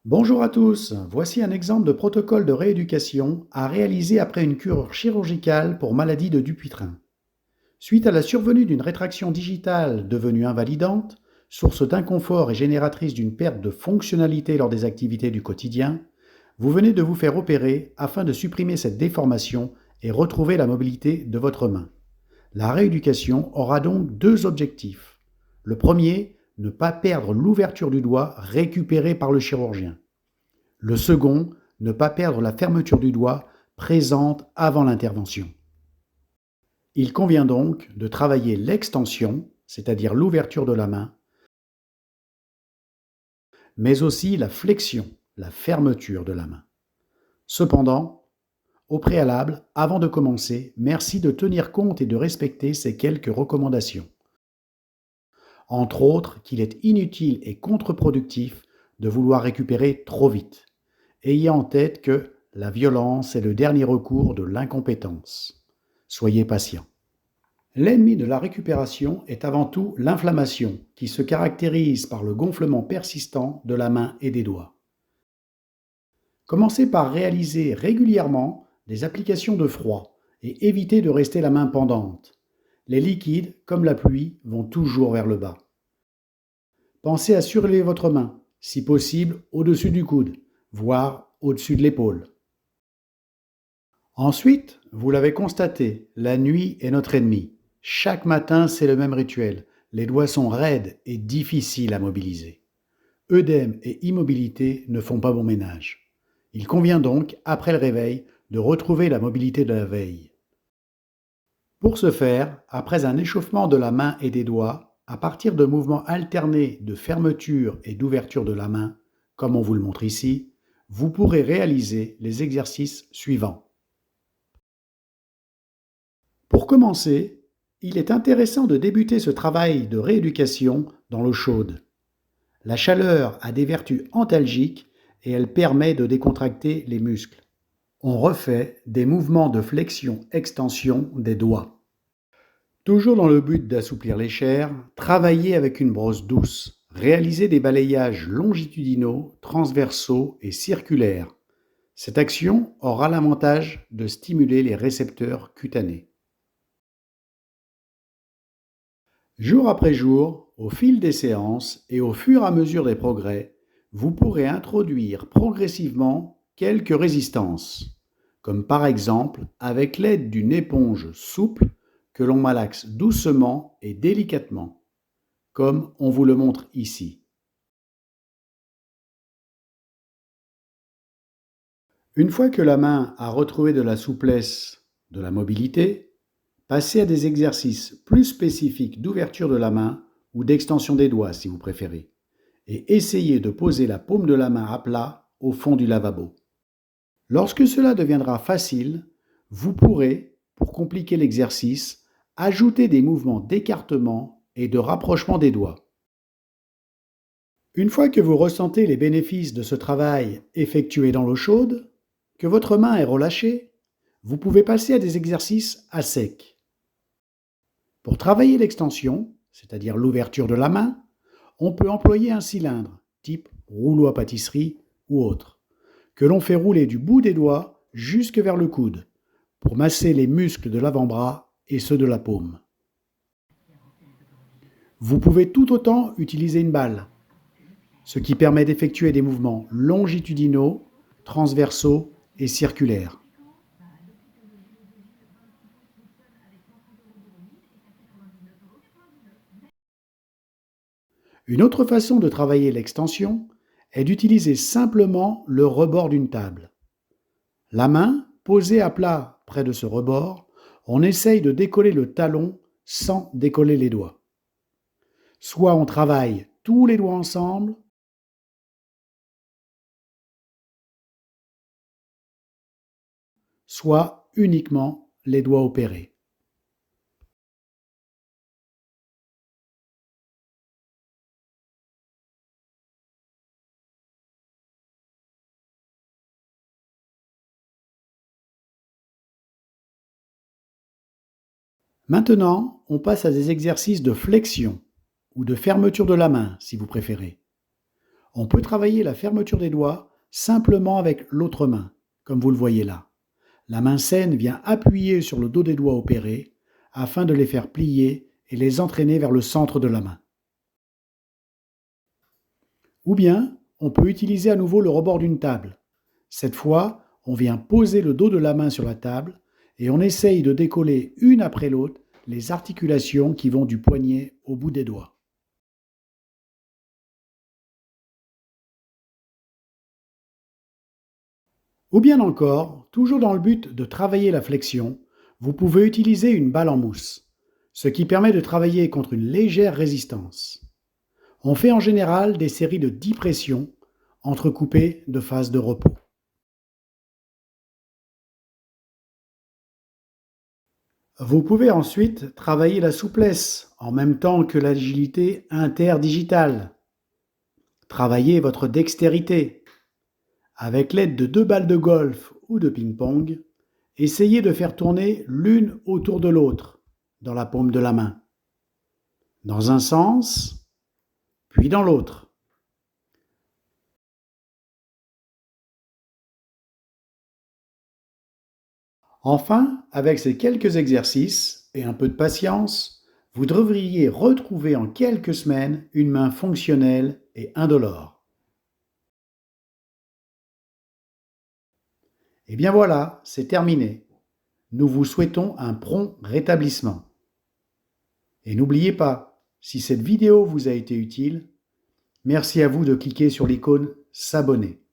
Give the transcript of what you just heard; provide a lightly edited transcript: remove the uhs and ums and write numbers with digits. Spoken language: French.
Bonjour à tous, voici un exemple de protocole de rééducation à réaliser après une cure chirurgicale pour maladie de Dupuytren. Suite à la survenue d'une rétraction digitale devenue invalidante, source d'inconfort et génératrice d'une perte de fonctionnalité lors des activités du quotidien, vous venez de vous faire opérer afin de supprimer cette déformation et retrouver la mobilité de votre main. La rééducation aura donc deux objectifs. Le premier, ne pas perdre l'ouverture du doigt récupérée par le chirurgien. Le second, ne pas perdre la fermeture du doigt présente avant l'intervention. Il convient donc de travailler l'extension, c'est-à-dire l'ouverture de la main, mais aussi la flexion, la fermeture de la main. Cependant, au préalable, avant de commencer, merci de tenir compte et de respecter ces quelques recommandations. Entre autres, qu'il est inutile et contre-productif de vouloir récupérer trop vite. Ayez en tête que la violence est le dernier recours de l'incompétence. Soyez patient. L'ennemi de la récupération est avant tout l'inflammation, qui se caractérise par le gonflement persistant de la main et des doigts. Commencez par réaliser régulièrement des applications de froid et évitez de rester la main pendante. Les liquides, comme la pluie, vont toujours vers le bas. Pensez à surélever votre main, si possible au-dessus du coude, voire au-dessus de l'épaule. Ensuite, vous l'avez constaté, la nuit est notre ennemi. Chaque matin, c'est le même rituel. Les doigts sont raides et difficiles à mobiliser. Œdème et immobilité ne font pas bon ménage. Il convient donc, après le réveil, de retrouver la mobilité de la veille. Pour ce faire, après un échauffement de la main et des doigts, à partir de mouvements alternés de fermeture et d'ouverture de la main, comme on vous le montre ici, vous pourrez réaliser les exercices suivants. Pour commencer, il est intéressant de débuter ce travail de rééducation dans l'eau chaude. La chaleur a des vertus antalgiques et elle permet de décontracter les muscles. On refait des mouvements de flexion-extension des doigts. Toujours dans le but d'assouplir les chairs, travaillez avec une brosse douce. Réalisez des balayages longitudinaux, transversaux et circulaires. Cette action aura l'avantage de stimuler les récepteurs cutanés. Jour après jour, au fil des séances et au fur et à mesure des progrès, vous pourrez introduire progressivement quelques résistances, comme par exemple avec l'aide d'une éponge souple que l'on malaxe doucement et délicatement, comme on vous le montre ici. Une fois que la main a retrouvé de la souplesse, de la mobilité, passez à des exercices plus spécifiques d'ouverture de la main ou d'extension des doigts si vous préférez, et essayez de poser la paume de la main à plat au fond du lavabo. Lorsque cela deviendra facile, vous pourrez, pour compliquer l'exercice, ajouter des mouvements d'écartement et de rapprochement des doigts. Une fois que vous ressentez les bénéfices de ce travail effectué dans l'eau chaude, que votre main est relâchée, vous pouvez passer à des exercices à sec. Pour travailler l'extension, c'est-à-dire l'ouverture de la main, on peut employer un cylindre, type rouleau à pâtisserie ou autre, que l'on fait rouler du bout des doigts jusque vers le coude, pour masser les muscles de l'avant-bras et ceux de la paume. Vous pouvez tout autant utiliser une balle, ce qui permet d'effectuer des mouvements longitudinaux, transversaux et circulaires. Une autre façon de travailler l'extension est d'utiliser simplement le rebord d'une table. La main posée à plat près de ce rebord, on essaye de décoller le talon sans décoller les doigts. Soit on travaille tous les doigts ensemble, soit uniquement les doigts opérés. Maintenant, on passe à des exercices de flexion ou de fermeture de la main, si vous préférez. On peut travailler la fermeture des doigts simplement avec l'autre main, comme vous le voyez là. La main saine vient appuyer sur le dos des doigts opérés afin de les faire plier et les entraîner vers le centre de la main. Ou bien, on peut utiliser à nouveau le rebord d'une table. Cette fois, on vient poser le dos de la main sur la table et on essaye de décoller une après l'autre les articulations qui vont du poignet au bout des doigts. Ou bien encore, toujours dans le but de travailler la flexion, vous pouvez utiliser une balle en mousse, ce qui permet de travailler contre une légère résistance. On fait en général des séries de 10 pressions, entrecoupées de phases de repos. Vous pouvez ensuite travailler la souplesse en même temps que l'agilité interdigitale. Travaillez votre dextérité. Avec l'aide de 2 balles de golf ou de ping-pong, essayez de faire tourner l'une autour de l'autre dans la paume de la main. Dans un sens, puis dans l'autre. Enfin, avec ces quelques exercices et un peu de patience, vous devriez retrouver en quelques semaines une main fonctionnelle et indolore. Et bien voilà, c'est terminé. Nous vous souhaitons un prompt rétablissement. Et n'oubliez pas, si cette vidéo vous a été utile, merci à vous de cliquer sur l'icône s'abonner.